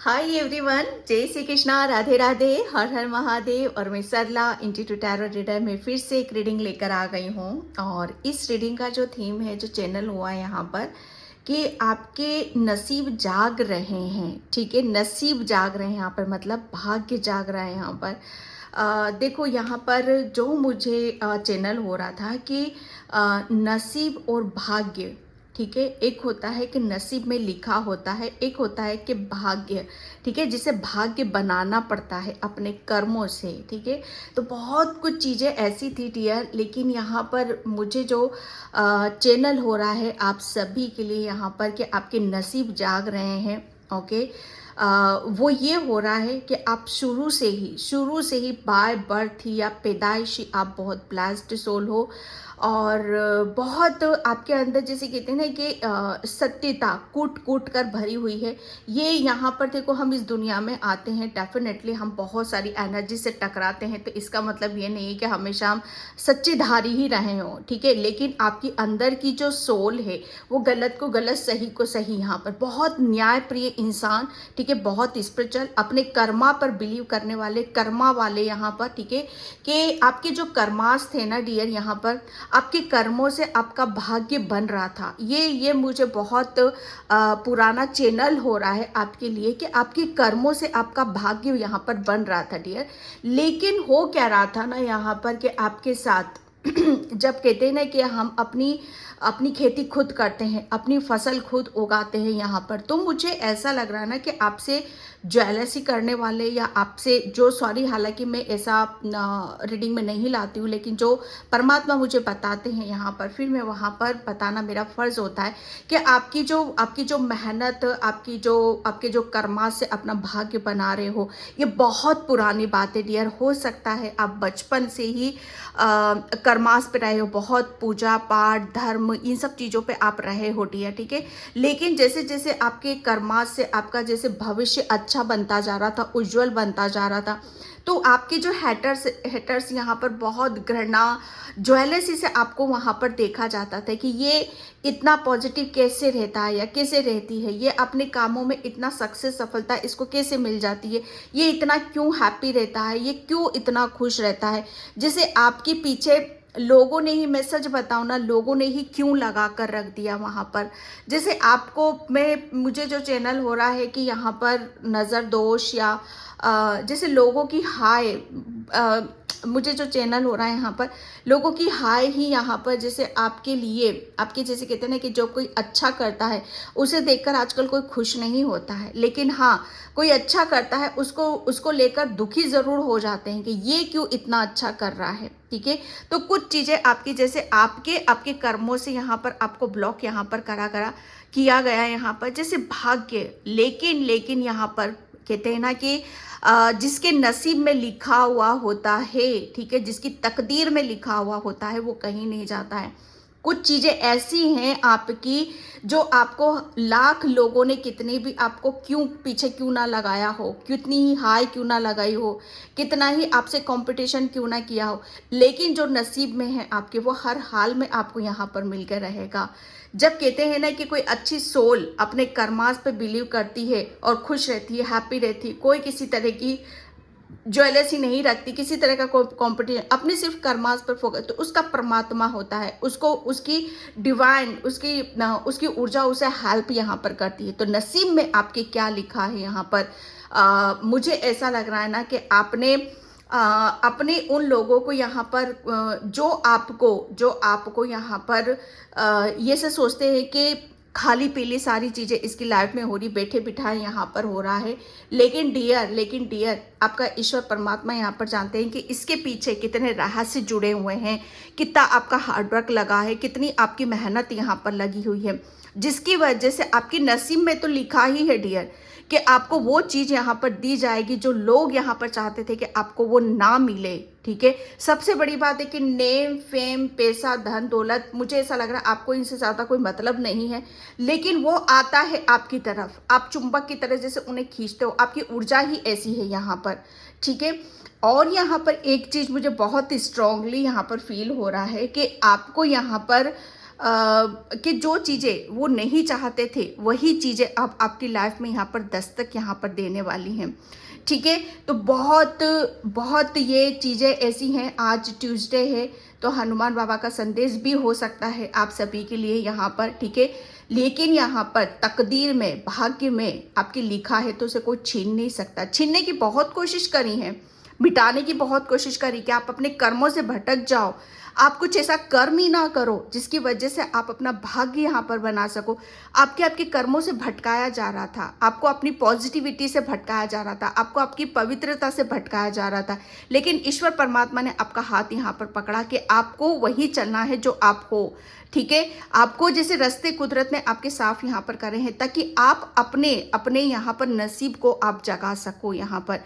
Hi everyone, जय श्री कृष्णा, राधे राधे, हर हर महादेव। और मैं सरला इंस्टीट्यूट टैरो रीडर में फिर से एक रीडिंग लेकर आ गई हूँ। और इस रीडिंग का जो थीम है, जो चैनल हुआ है यहाँ पर, कि आपके नसीब जाग रहे हैं। ठीक है, नसीब जाग रहे हैं यहाँ पर, मतलब भाग्य जाग रहा है यहाँ पर। देखो यहाँ पर जो मुझे चैनल हो रहा था कि नसीब और भाग्य, ठीक है, एक होता है कि नसीब में लिखा होता है, एक होता है कि भाग्य, ठीक है, जिसे भाग्य बनाना पड़ता है अपने कर्मों से। ठीक है, तो बहुत कुछ चीज़ें ऐसी थी डियर, लेकिन यहाँ पर मुझे जो चैनल हो रहा है आप सभी के लिए यहाँ पर कि आपके नसीब जाग रहे हैं। ओके, वो ये हो रहा है कि आप शुरू से ही बाय बर्थ ही या पैदाइशी आप बहुत ब्लेस्ड सोल हो। और बहुत आपके अंदर, जैसे कहते हैं ना कि सत्यता कूट कूट कर भरी हुई है। ये यहाँ पर देखो, हम इस दुनिया में आते हैं, डेफिनेटली हम बहुत सारी एनर्जी से टकराते हैं, तो इसका मतलब ये नहीं है कि हमेशा हम सच्चेधारी ही रहे हों। ठीक है, लेकिन आपकी अंदर की जो सोल है वो गलत को गलत, सही को सही, यहाँ पर बहुत न्यायप्रिय इंसान, ठीक है, बहुत स्पिरिचुअल, अपने कर्मा पर बिलीव करने वाले, कर्मा वाले यहाँ पर। ठीक है, कि आपके जो कर्मास थे ना डियर, यहाँ पर आपके कर्मों से आपका भाग्य बन रहा था। ये मुझे बहुत पुराना चैनल हो रहा है आपके लिए कि आपके कर्मों से आपका भाग्य यहाँ पर बन रहा था डियर। लेकिन हो क्या रहा था ना यहाँ पर कि आपके साथ जब कहते हैं ना कि हम अपनी अपनी खेती खुद करते हैं, अपनी फसल खुद उगाते हैं यहाँ पर, तो मुझे ऐसा लग रहा है ना कि आपसे ज्वेलसी करने वाले, या आपसे जो, सॉरी हालांकि मैं ऐसा रीडिंग में नहीं लाती हूँ, लेकिन जो परमात्मा मुझे बताते हैं यहाँ पर, फिर मैं वहाँ पर बताना मेरा फ़र्ज़ होता है कि आपकी जो मेहनत, आपके जो कर्मा से अपना भाग्य बना रहे हो, ये बहुत पुरानी बात है डियर। हो सकता है आप बचपन से ही कर्मास पे रहे हो, बहुत पूजा पाठ धर्म इन सब चीज़ों पे आप रहे हो डियर। ठीक है, लेकिन जैसे जैसे आपके कर्मास से आपका जैसे भविष्य अच्छा बनता जा रहा था, उज्जवल बनता जा रहा था, तो आपके जो हेटर्स यहाँ पर बहुत घृणा, ज्वेलसी से आपको वहाँ पर देखा जाता था कि ये इतना पॉजिटिव कैसे रहता है या कैसे रहती है, ये अपने कामों में इतना सक्सेस, सफलता इसको कैसे मिल जाती है, ये इतना क्यों हैप्पी रहता है, ये क्यों इतना खुश रहता है। जैसे आपके पीछे लोगों ने ही, मैं सच बताऊं ना, लोगों ने ही क्यों लगा कर रख दिया वहाँ पर। जैसे आपको, मुझे जो चैनल हो रहा है कि यहाँ पर नज़र दोष या जैसे लोगों की हाय, मुझे जो चैनल हो रहा है यहाँ पर, लोगों की हाय ही यहाँ पर, जैसे आपके लिए, आपके जैसे कहते हैं ना कि जो कोई अच्छा करता है उसे देखकर आजकल कोई खुश नहीं होता है, लेकिन हाँ, कोई अच्छा करता है उसको उसको लेकर दुखी ज़रूर हो जाते हैं कि ये क्यों इतना अच्छा कर रहा है। ठीक है, तो कुछ चीज़ें आपकी, जैसे आपके आपके कर्मों से यहाँ पर आपको ब्लॉक यहाँ पर करा करा किया गया यहाँ पर, जैसे भाग्य। लेकिन यहाँ पर कहते हैं ना कि जिसके नसीब में लिखा हुआ होता है, ठीक है, जिसकी तकदीर में लिखा हुआ होता है, वो कहीं नहीं जाता है। कुछ चीज़ें ऐसी हैं आपकी, जो आपको लाख लोगों ने कितने भी आपको क्यों पीछे क्यों ना लगाया हो, कितनी ही हाई क्यों ना लगाई हो, कितना ही आपसे कंपटीशन क्यों ना किया हो, लेकिन जो नसीब में है आपके, वो हर हाल में आपको यहाँ पर मिलकर रहेगा। जब कहते हैं ना कि कोई अच्छी सोल अपने कर्मास पे बिलीव करती है और खुश रहती है, हैप्पी रहती है, कोई किसी तरह की ज्वेलसी नहीं रखती, किसी तरह का कोई कॉम्पिटिशन, अपने सिर्फ कर्मास पर फोकस, तो उसका परमात्मा होता है, उसको उसकी डिवाइन, उसकी ऊर्जा उसे हेल्प यहाँ पर करती है। तो नसीब में आपके क्या लिखा है यहाँ पर, मुझे ऐसा लग रहा है ना कि आपने अपने उन लोगों को यहाँ पर जो आपको यहाँ पर ये से सोचते हैं कि खाली पीली सारी चीज़ें इसकी लाइफ में हो रही, बैठे बिठाए यहाँ पर हो रहा है, लेकिन डियर आपका ईश्वर परमात्मा यहाँ पर जानते हैं कि इसके पीछे कितने रहस्य जुड़े हुए हैं, कितना आपका हार्डवर्क लगा है, कितनी आपकी मेहनत यहाँ पर लगी हुई है, जिसकी वजह से आपकी नसीब में तो लिखा ही है डियर कि आपको वो चीज़ यहाँ पर दी जाएगी जो लोग यहाँ पर चाहते थे कि आपको वो ना मिले। ठीक है, सबसे बड़ी बात है कि नेम फेम, पैसा, धन दौलत, मुझे ऐसा लग रहा है आपको इनसे ज़्यादा कोई मतलब नहीं है, लेकिन वो आता है आपकी तरफ, आप चुंबक की तरह जैसे उन्हें खींचते हो, आपकी ऊर्जा ही ऐसी है यहाँ पर। ठीक है, और यहाँ पर एक चीज़ मुझे बहुत स्ट्रांगली यहाँ पर फील हो रहा है कि आपको यहाँ पर कि जो चीज़ें वो नहीं चाहते थे वही चीज़ें अब आपकी लाइफ में यहाँ पर दस्तक यहाँ पर देने वाली हैं। ठीक है, तो बहुत बहुत ये चीज़ें ऐसी हैं। आज ट्यूसडे है तो हनुमान बाबा का संदेश भी हो सकता है आप सभी के लिए यहाँ पर। ठीक है, लेकिन यहाँ पर तकदीर में, भाग्य में आपकी लिखा है तो उसे कोई छीन नहीं सकता। छीनने की बहुत कोशिश करी है, मिटाने की बहुत कोशिश करी कि आप अपने कर्मों से भटक जाओ, आप कुछ ऐसा कर्म ही ना करो जिसकी वजह से आप अपना भाग्य यहाँ पर बना सको। आपके कर्मों से भटकाया जा रहा था, आपको अपनी पॉजिटिविटी से भटकाया जा रहा था, आपको आपकी पवित्रता से भटकाया जा रहा था, लेकिन ईश्वर परमात्मा ने आपका हाथ यहाँ पर पकड़ा कि आपको वही चलना है जो आप हो। ठीक है, आपको जैसे रास्ते कुदरत ने आपके साफ यहाँ पर करे हैं ताकि आप अपने अपने यहाँ पर नसीब को आप जगा सको। यहाँ पर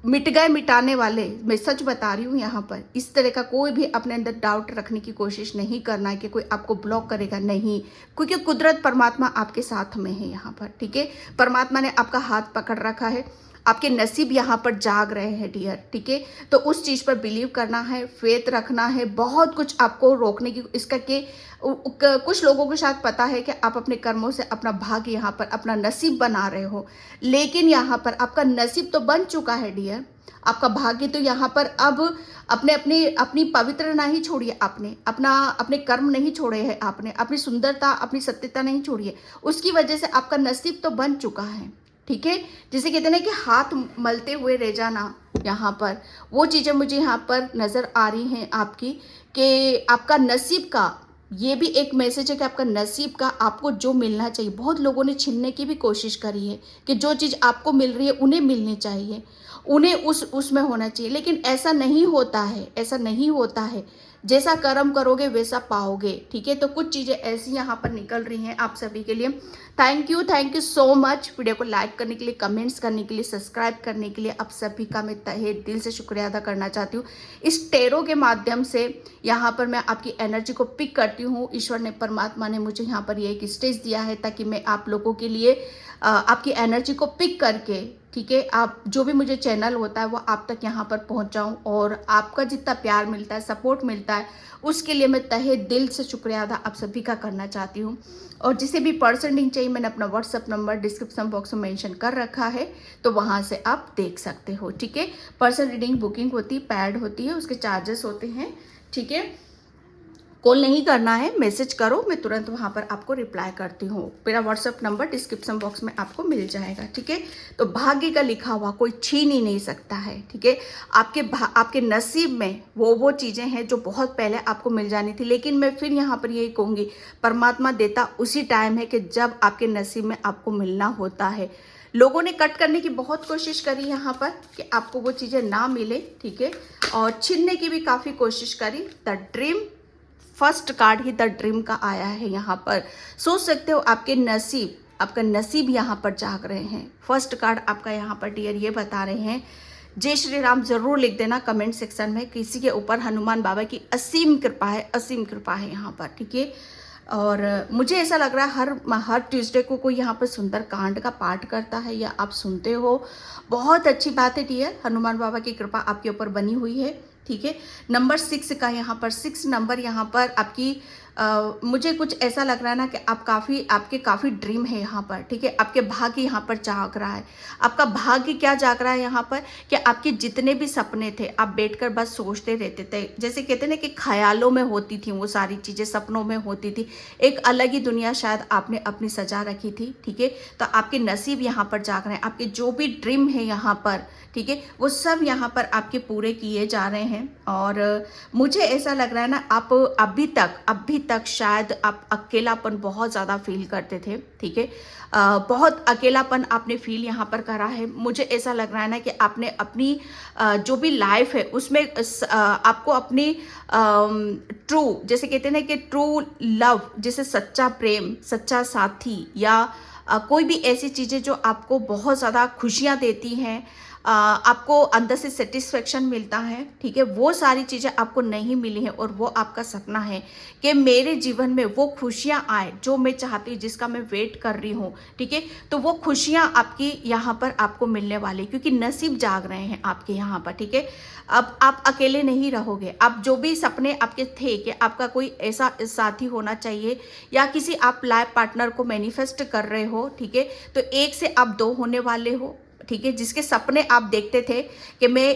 मिट गए मिटाने वाले, मैं सच बता रही हूँ। यहाँ पर इस तरह का कोई भी अपने अंदर डाउट रखने की कोशिश नहीं करना है कि कोई आपको ब्लॉक करेगा, नहीं, क्योंकि कुदरत परमात्मा आपके साथ में है यहाँ पर। ठीक है, परमात्मा ने आपका हाथ पकड़ रखा है, आपके नसीब यहाँ पर जाग रहे हैं डियर। ठीक है, तो उस चीज़ पर बिलीव करना है, फेथ रखना है। बहुत कुछ आपको रोकने की इसका कि कुछ लोगों को शायद पता है कि आप अपने कर्मों से अपना भाग्य यहाँ पर अपना नसीब बना रहे हो, लेकिन यहाँ पर आपका नसीब तो बन चुका है डियर। आपका भाग्य तो यहाँ पर अब अपने अपने अपनी पवित्र नहीं छोड़िए, आपने अपने कर्म नहीं छोड़े हैं, आपने अपनी सुंदरता अपनी सत्यता नहीं छोड़ी है, उसकी वजह से आपका नसीब तो बन चुका है। ठीक है, जिसे कहते हैं ना कि हाथ मलते हुए रह जाना, यहाँ पर वो चीज़ें मुझे यहाँ पर नज़र आ रही हैं आपकी कि आपका नसीब का ये भी एक मैसेज है कि आपका नसीब का आपको जो मिलना चाहिए। बहुत लोगों ने छीनने की भी कोशिश करी है कि जो चीज़ आपको मिल रही है उन्हें मिलनी चाहिए, उन्हें उसमें होना चाहिए, लेकिन ऐसा नहीं होता है, ऐसा नहीं होता है। जैसा कर्म करोगे वैसा पाओगे। ठीक है, तो कुछ चीज़ें ऐसी यहाँ पर निकल रही हैं आप सभी के लिए। Thank you so much. Video को लाइक करने के लिए, कमेंट्स करने के लिए, सब्सक्राइब करने के लिए आप सभी का मैं तहे दिल से शुक्रिया अदा करना चाहती हूँ। इस टेरो के माध्यम से यहाँ पर मैं आपकी एनर्जी को पिक करती हूँ। ईश्वर ने, परमात्मा ने मुझे यहाँ पर ये एक स्टेज दिया है ताकि मैं आप लोगों के लिए आपकी एनर्जी को पिक करके, ठीक है, आप जो भी मुझे चैनल होता है वो आप तक यहाँ पर पहुँचाऊँ, और आपका जितना प्यार मिलता है, सपोर्ट मिलता है, उसके लिए मैं तहे दिल से शुक्रिया अदा आप सभी का करना चाहती हूँ। और जिसे भी पर्सन रीडिंग चाहिए, मैंने अपना व्हाट्सअप नंबर डिस्क्रिप्शन बॉक्स में मेंशन कर रखा है, तो वहाँ से आप देख सकते हो। ठीक है, पर्सन रीडिंग बुकिंग होती है, पैड होती है, उसके चार्जेस होते हैं। ठीक है, कॉल नहीं करना है, मैसेज करो, मैं तुरंत वहाँ पर आपको रिप्लाई करती हूँ। मेरा व्हाट्सअप नंबर डिस्क्रिप्शन बॉक्स में आपको मिल जाएगा। ठीक है, तो भाग्य का लिखा हुआ कोई छीन ही नहीं सकता है। ठीक है, आपके नसीब में वो चीज़ें हैं जो बहुत पहले आपको मिल जानी थी, लेकिन मैं फिर यहाँ पर यही कहूँगी, परमात्मा देता उसी टाइम है कि जब आपके नसीब में आपको मिलना होता है। लोगों ने कट करने की बहुत कोशिश करी यहाँ पर कि आपको वो चीज़ें ना मिले। ठीक है, और छीनने की भी काफ़ी कोशिश करी। The dream first card he the dream का आया है यहाँ पर। सोच सकते हो आपका नसीब यहाँ पर जाग रहे हैं। फर्स्ट कार्ड आपका यहाँ पर डियर ये बता रहे हैं, जय श्री राम जरूर लिख देना कमेंट सेक्शन में। किसी के ऊपर हनुमान बाबा की असीम कृपा है, असीम कृपा है यहाँ पर। ठीक है, और मुझे ऐसा लग रहा है हर ट्यूसडे को कोई यहाँ पर सुंदर कांड का पाठ करता है या आप सुनते हो। बहुत अच्छी बात है डियर, हनुमान बाबा की कृपा आपके ऊपर बनी हुई है। ठीक है, नंबर 6 का यहाँ पर 6 नंबर यहाँ पर आपकी मुझे कुछ ऐसा लग रहा है ना कि आपके काफ़ी ड्रीम है यहाँ पर। ठीक है, आपके भाग्य यहाँ पर जाग रहा है। आपका भाग्य क्या जाग रहा है यहाँ पर कि आपके जितने भी सपने थे, आप बैठकर बस सोचते रहते थे, जैसे कहते हैं ना कि ख्यालों में होती थी वो सारी चीज़ें, सपनों में होती थी, एक अलग ही दुनिया शायद आपने अपनी सजा रखी थी। ठीक है, तो आपके नसीब यहाँ पर जाग रहे हैं। आपके जो भी ड्रीम है यहाँ पर, ठीक है, वो सब यहाँ पर आपके पूरे किए जा रहे हैं। और मुझे ऐसा लग रहा है ना, आप अभी तक शायद आप अकेलापन बहुत ज़्यादा फील करते थे। ठीक है, बहुत अकेलापन आपने फील यहाँ पर करा है। मुझे ऐसा लग रहा है ना कि आपने अपनी जो भी लाइफ है उसमें आपको अपनी ट्रू, जैसे कहते हैं ना कि ट्रू लव, जैसे सच्चा प्रेम, सच्चा साथी, या कोई भी ऐसी चीज़ें जो आपको बहुत ज़्यादा खुशियाँ देती हैं, आपको अंदर से सेटिस्फेक्शन मिलता है, ठीक है, वो सारी चीज़ें आपको नहीं मिली हैं और वो आपका सपना है कि मेरे जीवन में वो खुशियाँ आए जो मैं चाहती हूँ, जिसका मैं वेट कर रही हूँ, ठीक है, तो वो खुशियाँ आपकी यहाँ पर आपको मिलने वाली, क्योंकि नसीब जाग रहे हैं आपके यहाँ पर, ठीक है। अब आप अकेले नहीं रहोगे। आप जो भी सपने आपके थे कि आपका कोई ऐसा साथी होना चाहिए या किसी आप लाइफ पार्टनर को मैनिफेस्ट कर रहे हो, ठीक है, तो एक से आप दो होने वाले हो, ठीक है, जिसके सपने आप देखते थे कि मैं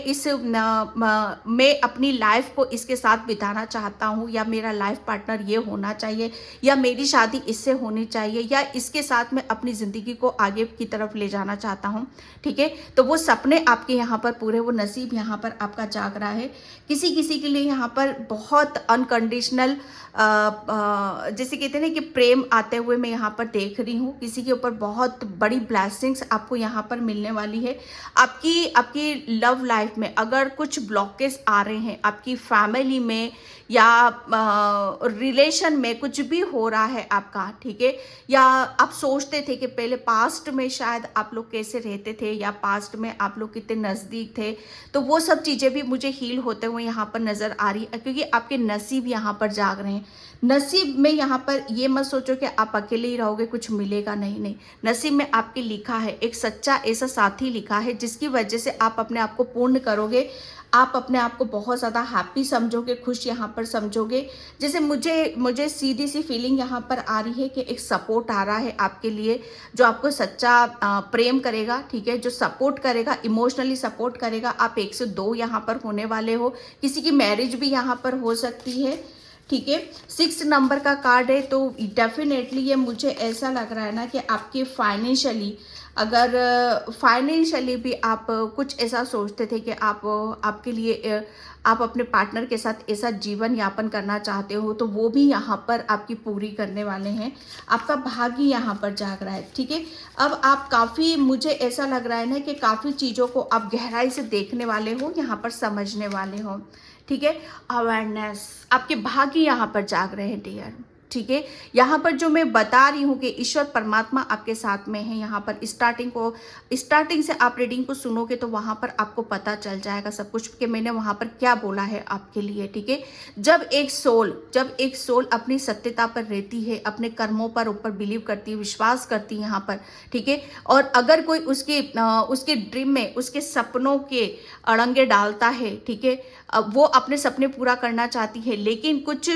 अपनी लाइफ को इसके साथ बिताना चाहता हूँ, या मेरा लाइफ पार्टनर ये होना चाहिए, या मेरी शादी इससे होनी चाहिए, या इसके साथ मैं अपनी ज़िंदगी को आगे की तरफ ले जाना चाहता हूँ, ठीक है, तो वो सपने आपके यहाँ पर पूरे, वो नसीब यहाँ पर आपका जाग रहा है। किसी किसी के लिए यहाँ पर बहुत अनकंडीशनल जैसे कहते हैं ना कि प्रेम आते हुए मैं यहाँ पर देख रही हूँ। किसी के ऊपर बहुत बड़ी ब्लेसिंग्स आपको यहाँ पर मिलने वाली है। आपकी आपकी लव लाइफ में अगर कुछ ब्लॉकेज आ रहे हैं, आपकी फैमिली में या रिलेशन में कुछ भी हो रहा है आपका, ठीक है, या आप सोचते थे कि पहले पास्ट में शायद आप लोग कैसे रहते थे, या पास्ट में आप लोग कितने नज़दीक थे, तो वो सब चीज़ें भी मुझे हील होते हुए यहाँ पर नज़र आ रही है, क्योंकि आपके नसीब यहाँ पर जाग रहे हैं। नसीब में यहाँ पर ये मत सोचो कि आप अकेले ही रहोगे, कुछ मिलेगा, नहीं नहीं। नसीब में आपके लिखा है, एक सच्चा ऐसा साथी लिखा है जिसकी वजह से आप अपने आप को पूर्ण करोगे। आप अपने आप को बहुत ज़्यादा हैप्पी समझोगे, खुश यहाँ पर समझोगे। जैसे मुझे सीधी सी फीलिंग यहाँ पर आ रही है कि एक सपोर्ट आ रहा है आपके लिए, जो आपको सच्चा प्रेम करेगा, ठीक है, जो सपोर्ट करेगा, इमोशनली सपोर्ट करेगा। आप एक से दो यहाँ पर होने वाले हो। किसी की मैरिज भी यहाँ पर हो सकती है, ठीक है। 6 नंबर का कार्ड है, तो डेफिनेटली ये मुझे ऐसा लग रहा है ना कि आपके फाइनेंशियली, अगर फाइनेंशियली भी आप कुछ ऐसा सोचते थे कि आपके लिए आप अपने पार्टनर के साथ ऐसा जीवन यापन करना चाहते हो, तो वो भी यहाँ पर आपकी पूरी करने वाले हैं। आपका भाग्य यहाँ पर जाग रहा है, ठीक है। अब आप काफ़ी, मुझे ऐसा लग रहा है ना कि काफ़ी चीज़ों को आप गहराई से देखने वाले हो, यहाँ पर समझने वाले हो, ठीक है। अवेयरनेस, आपके भाग्य यहाँ पर जाग रहे हैं डियर, ठीक है। यहाँ पर जो मैं बता रही हूँ कि ईश्वर परमात्मा आपके साथ में है। यहाँ पर स्टार्टिंग से आप रीडिंग को सुनोगे तो वहाँ पर आपको पता चल जाएगा सब कुछ कि मैंने वहाँ पर क्या बोला है आपके लिए, ठीक है। जब एक सोल अपनी सत्यता पर रहती है, अपने कर्मों पर ऊपर बिलीव करती है, विश्वास करती है यहाँ पर, ठीक है, और अगर कोई उसके ड्रीम में, उसके सपनों के अड़ंगे डालता है, ठीक है, वो अपने सपने पूरा करना चाहती है, लेकिन कुछ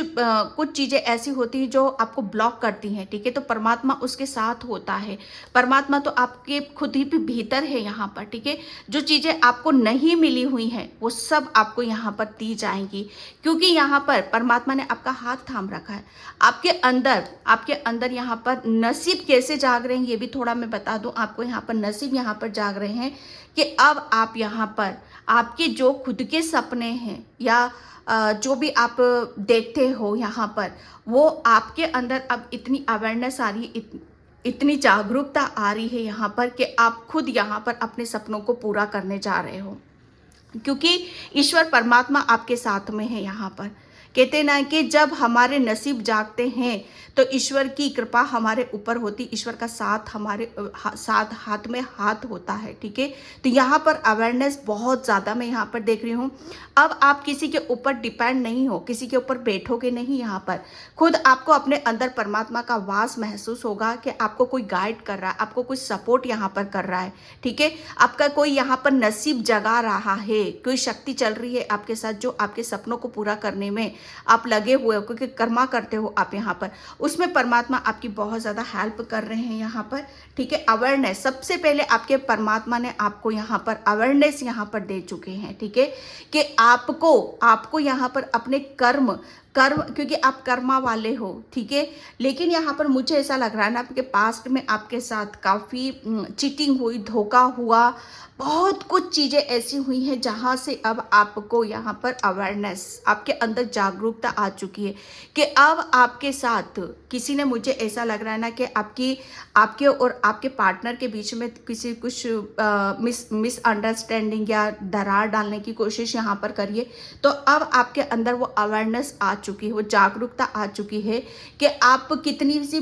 चीज़ें ऐसी होती हैं जो आपको ब्लॉक करती हैं, ठीक है, तो परमात्मा उसके साथ होता है। परमात्मा तो आपके खुद ही पे भीतर है यहाँ पर, ठीक है। जो चीज़ें आपको नहीं मिली हुई हैं वो सब आपको यहाँ पर दी जाएंगी, क्योंकि यहाँ पर परमात्मा ने आपका हाथ थाम रखा है। आपके अंदर यहाँ पर नसीब कैसे जाग रहे हैं ये भी थोड़ा मैं बता दूं आपको। यहाँ पर नसीब यहाँ पर जाग रहे हैं कि अब आप यहाँ पर आपके जो खुद के सपने हैं या जो भी आप देखते हो यहाँ पर, वो आपके अंदर अब इतनी अवेयरनेस आ रही है, इतनी जागरूकता आ रही है यहाँ पर कि आप खुद यहाँ पर अपने सपनों को पूरा करने जा रहे हो, क्योंकि ईश्वर परमात्मा आपके साथ में है। यहाँ पर कहते ना कि जब हमारे नसीब जागते हैं तो ईश्वर की कृपा हमारे ऊपर होती, ईश्वर का साथ हमारे साथ हाथ में हाथ होता है, ठीक है। तो यहाँ पर अवेयरनेस बहुत ज़्यादा मैं यहाँ पर देख रही हूँ। अब आप किसी के ऊपर डिपेंड नहीं हो, किसी के ऊपर बैठोगे नहीं। यहाँ पर खुद आपको अपने अंदर परमात्मा का वास महसूस होगा कि आपको कोई गाइड कर रहा है, आपको कोई सपोर्ट यहाँ पर कर रहा है, ठीक है। आपका कोई यहाँ पर नसीब जगा रहा है, कोई शक्ति चल रही है आपके साथ जो आपके सपनों को पूरा करने में आप लगे हुए हो, क्योंकि कर्मा करते हो आप यहाँ पर, उसमें परमात्मा आपकी बहुत ज़्यादा हेल्प कर रहे हैं यहाँ पर, ठीक है। अवेयरनेस, सबसे पहले आपके परमात्मा ने आपको यहाँ पर अवेयरनेस यहाँ पर दे चुके हैं, ठीक है, कि आपको यहाँ पर अपने कर्म, क्योंकि आप कर्मा वाले हो, ठीक है। लेकिन यहाँ पर मुझे ऐसा लग रहा है ना आपके पास्ट में आपके साथ काफ़ी चीटिंग हुई, धोखा हुआ, बहुत कुछ चीज़ें ऐसी हुई हैं जहाँ से अब आपको यहाँ पर अवेयरनेस, आपके अंदर जागरूकता आ चुकी है कि अब आपके साथ किसी ने, मुझे ऐसा लग रहा है ना कि आपके और आपके पार्टनर के बीच में कुछ मिसअंडरस्टैंडिंग या दरार डालने की कोशिश यहाँ पर करिए, तो अब आपके अंदर वो अवेयरनेस आ चुकी है, वो जागरूकता आ चुकी है कि आप कितनी से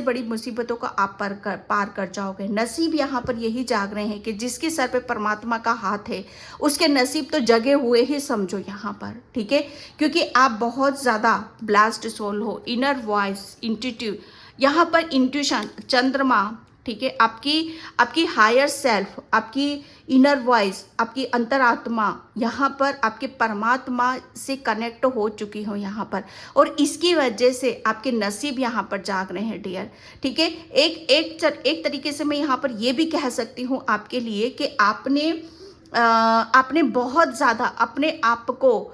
बड़ी मुसीबतों को आप पार कर जाओगे। नसीब यहाँ पर यही जाग रहे हैं कि जिसके सर पे परमात्मा का हाथ है उसके नसीब तो जगे हुए ही समझो यहाँ पर, ठीक है, क्योंकि आप बहुत ज़्यादा ब्लास्ट सोल हो। इनर वॉइस, इंट्यूटिव, यहाँ पर इंट्यूशन, चंद्रमा, ठीक है, आपकी आपकी हायर सेल्फ, आपकी इनर वॉइस, आपकी अंतरात्मा यहाँ पर आपके परमात्मा से कनेक्ट हो चुकी हो यहाँ पर, और इसकी वजह से आपके नसीब यहाँ पर जाग रहे हैं डियर, ठीक है। एक तरीके से मैं यहाँ पर ये भी कह सकती हूँ आपके लिए कि आपने बहुत ज़्यादा अपने आप को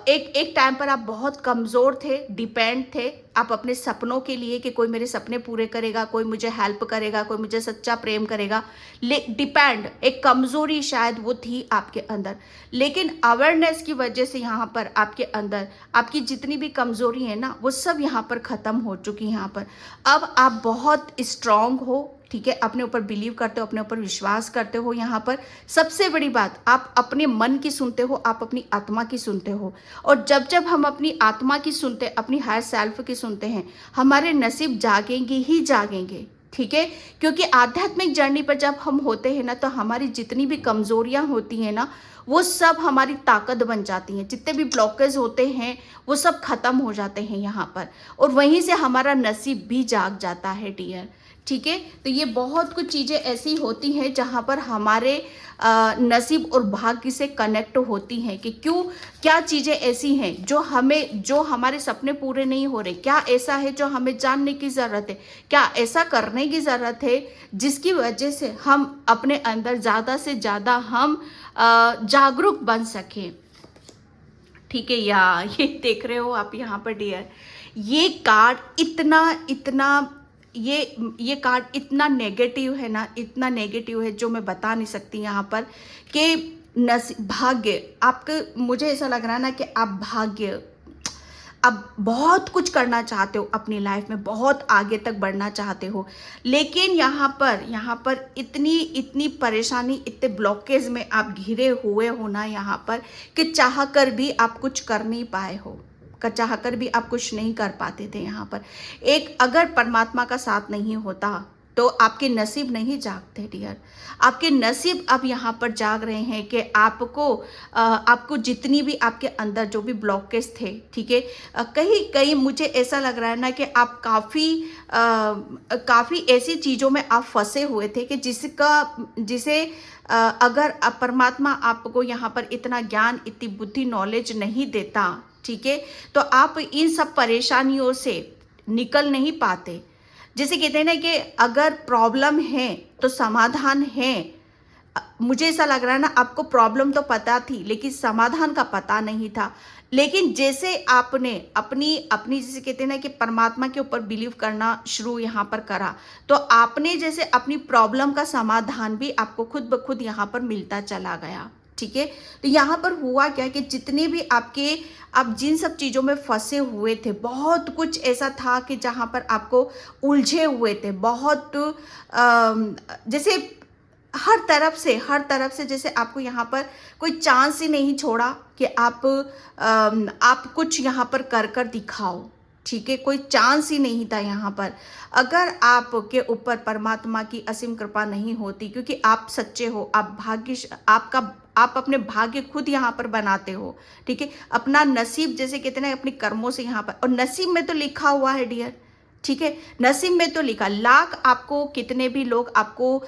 एक टाइम पर आप बहुत कमज़ोर थे, डिपेंड थे आप अपने सपनों के लिए कि कोई मेरे सपने पूरे करेगा, कोई मुझे हेल्प करेगा, कोई मुझे सच्चा प्रेम करेगा। डिपेंड, एक कमज़ोरी शायद वो थी आपके अंदर, लेकिन अवेयरनेस की वजह से यहाँ पर आपके अंदर आपकी जितनी भी कमज़ोरी है ना वो सब यहाँ पर ख़त्म हो चुकी है। यहाँ पर अब आप बहुत स्ट्रांग हो, ठीक है, अपने ऊपर बिलीव करते हो, अपने ऊपर विश्वास करते हो। यहाँ पर सबसे बड़ी बात, आप अपने मन की सुनते हो, आप अपनी आत्मा की सुनते हो, और जब हम अपनी आत्मा की सुनते, अपनी हायर सेल्फ की सुनते हैं, हमारे नसीब जागेंगे ही जागेंगे, ठीक है। क्योंकि आध्यात्मिक जर्नी पर जब हम होते हैं ना तो हमारी जितनी भी कमजोरियां होती हैं ना वो सब हमारी ताकत बन जाती हैं, जितने भी ब्लॉकेज होते हैं वो सब खत्म हो जाते हैं यहाँ पर, और वहीं से हमारा नसीब भी जाग जाता है डियर, ठीक है। तो ये बहुत कुछ चीज़ें ऐसी होती हैं जहाँ पर हमारे नसीब और भाग्य से कनेक्ट होती हैं कि क्या चीज़ें ऐसी हैं जो हमारे सपने पूरे नहीं हो रहे, क्या ऐसा है जो हमें जानने की ज़रूरत है, क्या ऐसा करने की ज़रूरत है जिसकी वजह से हम अपने अंदर ज़्यादा से ज़्यादा हम जागरूक बन सकें, ठीक है। या ये देख रहे हो आप यहाँ पर डियर, ये कार्ड ये कार्ड इतना नेगेटिव है ना, इतना नेगेटिव है जो मैं बता नहीं सकती यहाँ पर कि भाग्य आपके, मुझे ऐसा लग रहा है ना कि आप अब बहुत कुछ करना चाहते हो अपनी लाइफ में, बहुत आगे तक बढ़ना चाहते हो, लेकिन यहाँ पर इतनी परेशानी, इतने ब्लॉकेज में आप घिरे हुए हो ना यहाँ पर कि चाह कर भी आप कुछ कर नहीं पाए हो, चाह कर भी आप कुछ नहीं कर पाते थे यहाँ पर। अगर परमात्मा का साथ नहीं होता तो आपके नसीब नहीं जागते डियर, आपके नसीब अब यहाँ पर जाग रहे हैं कि आपको जितनी भी आपके अंदर जो भी ब्लॉकेज थे, ठीक है, कहीं मुझे ऐसा लग रहा है ना कि आप काफ़ी ऐसी चीज़ों में आप फंसे हुए थे कि जिसे अगर परमात्मा आपको यहाँ पर इतना ज्ञान, इतनी बुद्धि, नॉलेज नहीं देता, ठीक है, तो आप इन सब परेशानियों से निकल नहीं पाते। जैसे कहते हैं ना कि अगर प्रॉब्लम है तो समाधान है। मुझे ऐसा लग रहा है ना आपको प्रॉब्लम तो पता थी लेकिन समाधान का पता नहीं था, लेकिन जैसे आपने अपनी जैसे कहते हैं ना कि परमात्मा के ऊपर बिलीव करना शुरू यहाँ पर करा, तो आपने जैसे अपनी प्रॉब्लम का समाधान भी आपको खुद ब खुद यहाँ पर मिलता चला गया, ठीक है। तो यहाँ पर हुआ क्या कि जितने भी आप जिन सब चीज़ों में फंसे हुए थे, बहुत कुछ ऐसा था कि जहाँ पर आपको उलझे हुए थे, बहुत जैसे हर तरफ से जैसे आपको यहाँ पर कोई चांस ही नहीं छोड़ा कि आप कुछ यहाँ पर कर दिखाओ, ठीक है, कोई चांस ही नहीं था यहाँ पर। अगर आपके ऊपर परमात्मा की असीम कृपा नहीं होती, क्योंकि आप सच्चे हो, आप अपने भाग्य खुद यहाँ पर बनाते हो, ठीक है, अपना नसीब जैसे कहते हैं अपने कर्मों से यहाँ पर, और नसीब में तो लिखा हुआ है डियर, ठीक है, नसीब में तो लिखा, लाख आपको कितने भी लोग आपको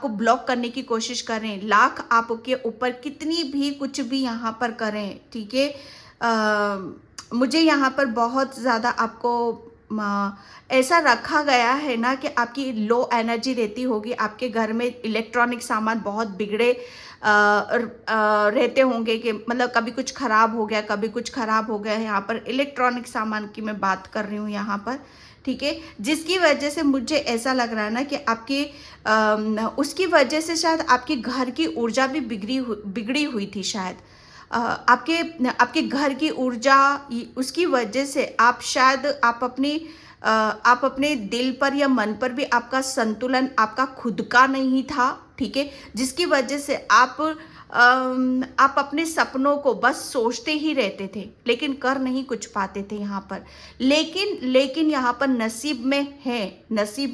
ब्लॉक करने की कोशिश करें, लाख आपके ऊपर कितनी भी कुछ भी यहाँ पर करें, ठीक है, मुझे यहाँ पर बहुत ज़्यादा आपको ऐसा रखा गया है ना कि आपकी लो एनर्जी रहती होगी, आपके घर में इलेक्ट्रॉनिक सामान बहुत बिगड़े रहते होंगे कि मतलब कभी कुछ ख़राब हो गया, कभी कुछ ख़राब हो गया। यहाँ पर इलेक्ट्रॉनिक सामान की मैं बात कर रही हूँ यहाँ पर, ठीक है, जिसकी वजह से मुझे ऐसा लग रहा है ना कि उसकी वजह से शायद आपके घर की ऊर्जा भी बिगड़ी हुई थी शायद। आपके घर की ऊर्जा, उसकी वजह से आप अपने दिल पर या मन पर भी आपका संतुलन आपका खुद का नहीं था, ठीक है, जिसकी वजह से आप अपने सपनों को बस सोचते ही रहते थे, लेकिन कर नहीं कुछ पाते थे यहाँ पर। लेकिन यहाँ पर नसीब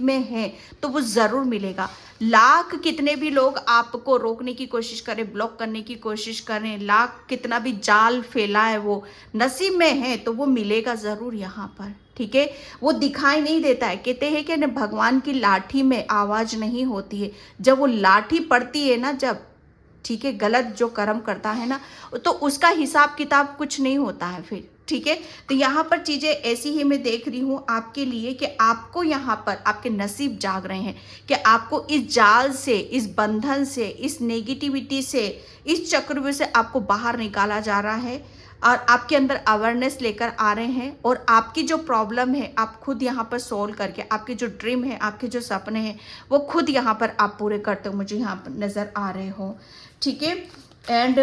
में है तो वो ज़रूर मिलेगा। लाख कितने भी लोग आपको रोकने की कोशिश करें, ब्लॉक करने की कोशिश करें, लाख कितना भी जाल फैलाए, वो नसीब में है तो वो मिलेगा ज़रूर यहाँ पर। ठीक है, वो दिखाई नहीं देता है। कहते हैं कि भगवान की लाठी में आवाज़ नहीं होती है, जब वो लाठी पड़ती है ना, जब, ठीक है, गलत जो कर्म करता है ना, तो उसका हिसाब किताब कुछ नहीं होता है फिर। ठीक है, तो यहाँ पर चीज़ें ऐसी ही मैं देख रही हूँ आपके लिए कि आपको यहाँ पर आपके नसीब जाग रहे हैं कि आपको इस जाल से, इस बंधन से, इस नेगेटिविटी से, इस चक्रव्यूह से आपको बाहर निकाला जा रहा है और आपके अंदर अवेयरनेस लेकर आ रहे हैं। और आपकी जो प्रॉब्लम है आप खुद यहाँ पर सोल्व करके, आपके जो ड्रीम है, आपके जो सपने हैं, वो खुद यहाँ पर आप पूरे करते हो, मुझे यहाँ पर नज़र आ रहे हो। ठीक है, एंड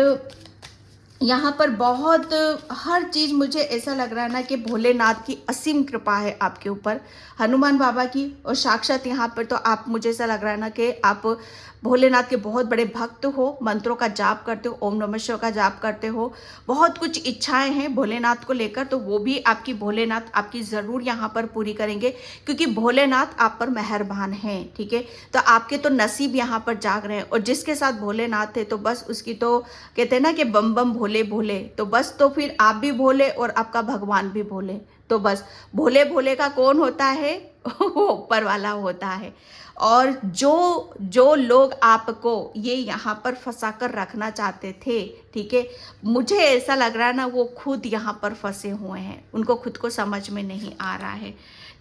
यहाँ पर बहुत हर चीज़ मुझे ऐसा लग रहा है ना कि भोलेनाथ की असीम कृपा है आपके ऊपर, हनुमान बाबा की, और साक्षात यहाँ पर तो आप, मुझे ऐसा लग रहा है ना कि आप भोलेनाथ के बहुत बड़े भक्त हो, मंत्रों का जाप करते हो, ओम नमः शिवाय का जाप करते हो, बहुत कुछ इच्छाएं हैं भोलेनाथ को लेकर, तो वो भी आपकी भोलेनाथ आपकी ज़रूर यहाँ पर पूरी करेंगे, क्योंकि भोलेनाथ आप पर मेहरबान हैं। ठीक है, तो आपके तो नसीब यहाँ पर जाग रहे हैं, और जिसके साथ भोलेनाथ है तो बस उसकी तो कहते हैं ना कि बम बम भोले भोले, तो बस तो फिर आप भी भोले और आपका भगवान भी भोले, तो बस भोले भोले का कौन होता है? वो ऊपर वाला होता है। और जो लोग आपको ये यहाँ पर फंसा कर रखना चाहते थे, ठीक है, मुझे ऐसा लग रहा है ना वो खुद यहाँ पर फंसे हुए हैं, उनको खुद को समझ में नहीं आ रहा है।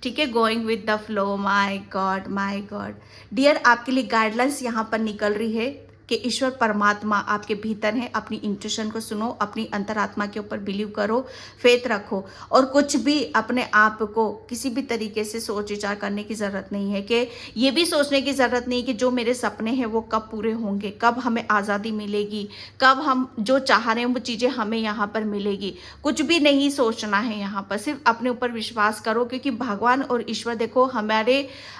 ठीक है, going with the flow, my God dear, आपके लिए गाइडलाइंस यहाँ पर निकल रही है कि ईश्वर परमात्मा आपके भीतर है। अपनी इंट्यूशन को सुनो, अपनी अंतरात्मा के ऊपर बिलीव करो, फेथ रखो, और कुछ भी अपने आप को किसी भी तरीके से सोच विचार करने की ज़रूरत नहीं है, कि ये भी सोचने की ज़रूरत नहीं कि जो मेरे सपने हैं वो कब पूरे होंगे, कब हमें आज़ादी मिलेगी, कब हम जो चाह रहे हैं वो चीज़ें हमें यहाँ पर मिलेगी। कुछ भी नहीं सोचना है यहाँ पर, सिर्फ अपने ऊपर विश्वास करो, क्योंकि भगवान और ईश्वर देखो हमारे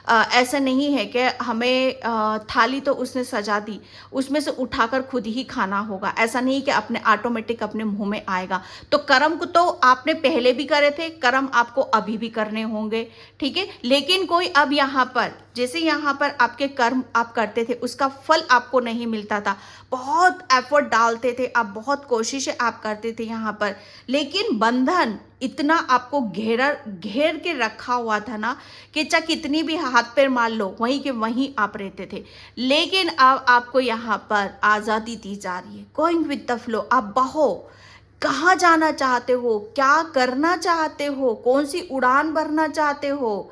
ऐसा नहीं है कि हमें थाली तो उसने सजा दी, उसमें से उठाकर खुद ही खाना होगा, ऐसा नहीं कि अपने ऑटोमेटिक अपने मुंह में आएगा। तो कर्म को तो आपने पहले भी करे थे, कर्म आपको अभी भी करने होंगे। ठीक है, लेकिन कोई अब यहाँ पर, जैसे यहाँ पर आपके कर्म आप करते थे उसका फल आपको नहीं मिलता था, बहुत एफर्ट डालते थे आप, बहुत कोशिशें आप करते थे यहाँ पर, लेकिन बंधन इतना आपको घेर के रखा हुआ था ना कि चाहे कितनी भी हाथ पैर मार लो वहीं के वहीं आप रहते थे। लेकिन अब आपको यहाँ पर आज़ादी दी जा रही है, गोइंग विद द फ्लो। आप बहो, कहाँ जाना चाहते हो, क्या करना चाहते हो, कौन सी उड़ान भरना चाहते हो,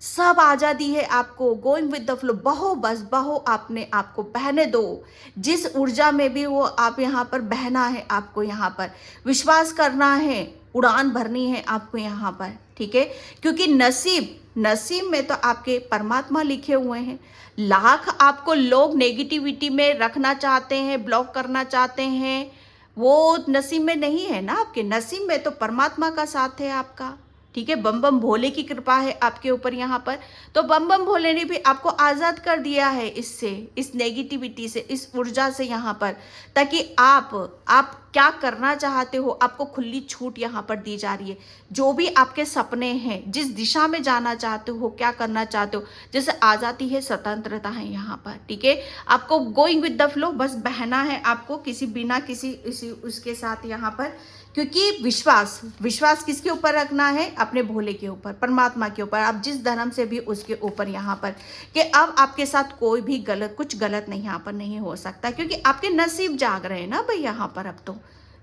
सब आज़ादी है आपको। गोइंग विद द फ्लो, बहो, बस बहो, आपने आपको बहने दो, जिस ऊर्जा में भी वो आप यहाँ पर बहना है, आपको यहाँ पर विश्वास करना है, उड़ान भरनी है आपको यहाँ पर। ठीक है, क्योंकि नसीब में तो आपके परमात्मा लिखे हुए हैं। लाख आपको लोग नेगेटिविटी में रखना चाहते हैं, ब्लॉक करना चाहते हैं, वो नसीब में नहीं है ना, आपके नसीब में तो परमात्मा का साथ है आपका। ठीक है, बम बम भोले की कृपा है आपके ऊपर यहाँ पर, तो बम बम भोले ने भी आपको आज़ाद कर दिया है इससे, इस नेगेटिविटी से, इस ऊर्जा से यहाँ पर, ताकि आप क्या करना चाहते हो आपको खुली छूट यहाँ पर दी जा रही है। जो भी आपके सपने हैं, जिस दिशा में जाना चाहते हो, क्या करना चाहते हो, जैसे आज़ादी है, स्वतंत्रता है यहाँ पर। ठीक है, आपको गोइंग विद द फ्लो, बस बहना है आपको, किसी बिना किसी उसके साथ यहाँ पर, क्योंकि विश्वास किसके ऊपर रखना है? अपने भोले के ऊपर, परमात्मा के ऊपर, आप जिस धर्म से भी उसके ऊपर यहाँ पर, कि अब आपके साथ कोई भी कुछ गलत नहीं यहाँ पर नहीं हो सकता, क्योंकि आपके नसीब जाग रहे हैं ना भाई यहाँ पर अब तो।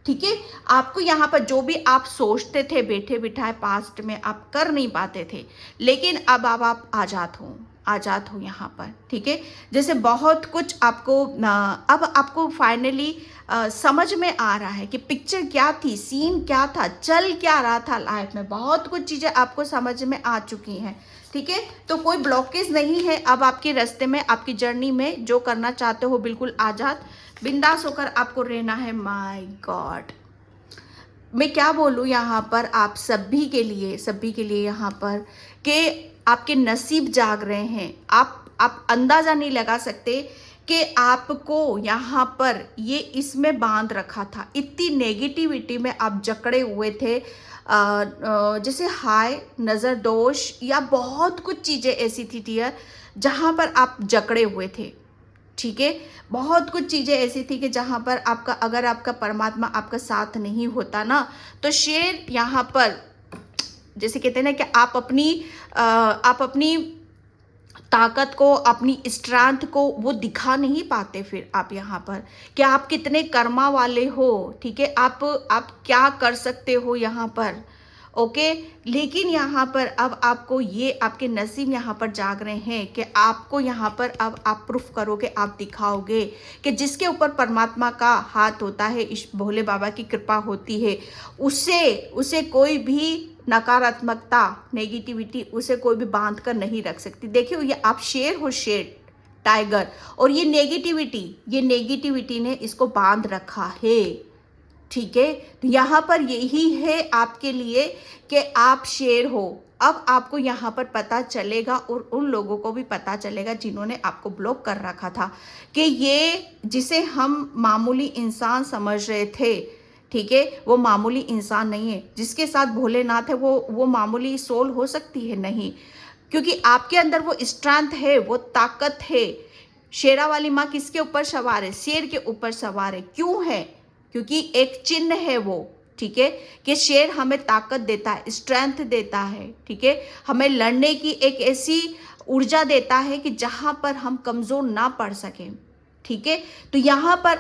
ठीक है, आपको यहाँ पर जो भी आप सोचते थे बैठे बिठाए पास्ट में आप कर नहीं पाते थे, लेकिन अब आप आज़ाद हो यहाँ पर। ठीक है, जैसे बहुत कुछ आपको अब आपको फाइनली समझ में आ रहा है कि पिक्चर क्या थी, सीन क्या था, चल क्या रहा था लाइफ में, बहुत कुछ चीज़ें आपको समझ में आ चुकी हैं। ठीक है, तो कोई ब्लॉकेज नहीं है अब आपके रास्ते में, आपकी जर्नी में, जो करना चाहते हो बिल्कुल आज़ाद बिंदास होकर आपको रहना है। माय गॉड, मैं क्या बोलूँ यहाँ पर आप सभी के लिए यहाँ पर, कि आपके नसीब जाग रहे हैं। आप अंदाज़ा नहीं लगा सकते कि आपको यहाँ पर ये इसमें बांध रखा था, इतनी नेगेटिविटी में आप जकड़े हुए थे। जैसे हाय, नज़र दोष या बहुत कुछ चीज़ें ऐसी थी डियर जहाँ पर आप जकड़े हुए थे। ठीक है, बहुत कुछ चीज़ें ऐसी थी कि जहाँ पर आपका, अगर आपका परमात्मा आपका साथ नहीं होता ना, तो शेर यहाँ पर जैसे कहते हैं ना कि आप अपनी ताकत को, अपनी स्ट्रेंथ को वो दिखा नहीं पाते। फिर आप यहाँ पर कि आप कितने कर्मा वाले हो। ठीक है, आप क्या कर सकते हो यहाँ पर। ओके, लेकिन यहाँ पर अब आपको ये आपके नसीब यहाँ पर जाग रहे हैं कि आपको यहाँ पर अब आप प्रूफ करोगे, आप दिखाओगे कि जिसके ऊपर परमात्मा का हाथ होता है, इस भोले बाबा की कृपा होती है, उसे कोई भी नकारात्मकता, नेगेटिविटी उसे कोई भी बांध कर नहीं रख सकती। देखिए, ये आप शेर हो, शेर, टाइगर, और ये नेगेटिविटी ने इसको बांध रखा है। ठीक है, तो यहाँ पर यही है आपके लिए कि आप शेर हो। अब आपको यहाँ पर पता चलेगा और उन लोगों को भी पता चलेगा जिन्होंने आपको ब्लॉक कर रखा था कि ये जिसे हम मामूली इंसान समझ रहे थे, ठीक है, वो मामूली इंसान नहीं है। जिसके साथ भोलेनाथ है वो मामूली सोल हो सकती है? नहीं, क्योंकि आपके अंदर वो स्ट्रेंथ है, वो ताकत है। शेरा वाली माँ किसके ऊपर सवार है? शेर के ऊपर सवार है। क्यों है? क्योंकि एक चिन्ह है वो। ठीक है, कि शेर हमें ताकत देता है, स्ट्रेंथ देता है। ठीक है, हमें लड़ने की एक ऐसी ऊर्जा देता है कि जहां पर हम कमजोर ना पड़ सकें। ठीक है, तो यहाँ पर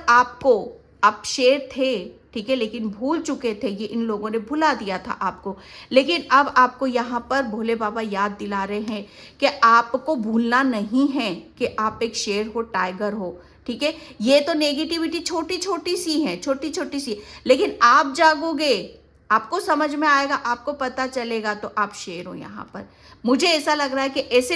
आप शेर थे, ठीक है, लेकिन भूल चुके थे, ये इन लोगों ने भुला दिया था आपको। लेकिन अब आपको यहाँ पर भोले बाबा याद दिला रहे हैं कि आपको भूलना नहीं है कि आप एक शेर हो, टाइगर हो। ठीक है, ये तो नेगेटिविटी छोटी छोटी सी है, छोटी छोटी सी, लेकिन आप जागोगे, आपको समझ में आएगा, आपको पता चलेगा, तो आप शेर हो यहाँ पर। मुझे ऐसा लग रहा है कि ऐसे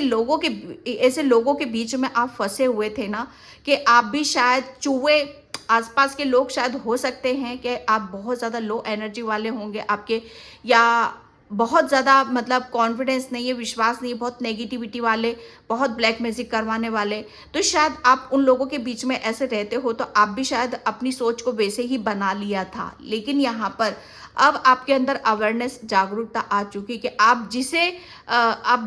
लोगों के बीच में आप फंसे हुए थे ना, कि आप भी शायद चूहे, आसपास के लोग शायद हो सकते हैं कि आप बहुत ज़्यादा लो एनर्जी वाले होंगे आपके, या बहुत ज़्यादा मतलब कॉन्फिडेंस नहीं है, विश्वास नहीं है, बहुत नेगेटिविटी वाले, बहुत ब्लैक मैजिक करवाने वाले। तो शायद आप उन लोगों के बीच में ऐसे रहते हो, तो आप भी शायद अपनी सोच को वैसे ही बना लिया था। लेकिन यहाँ पर अब आपके अंदर अवेयरनेस, जागरूकता आ चुकी कि आप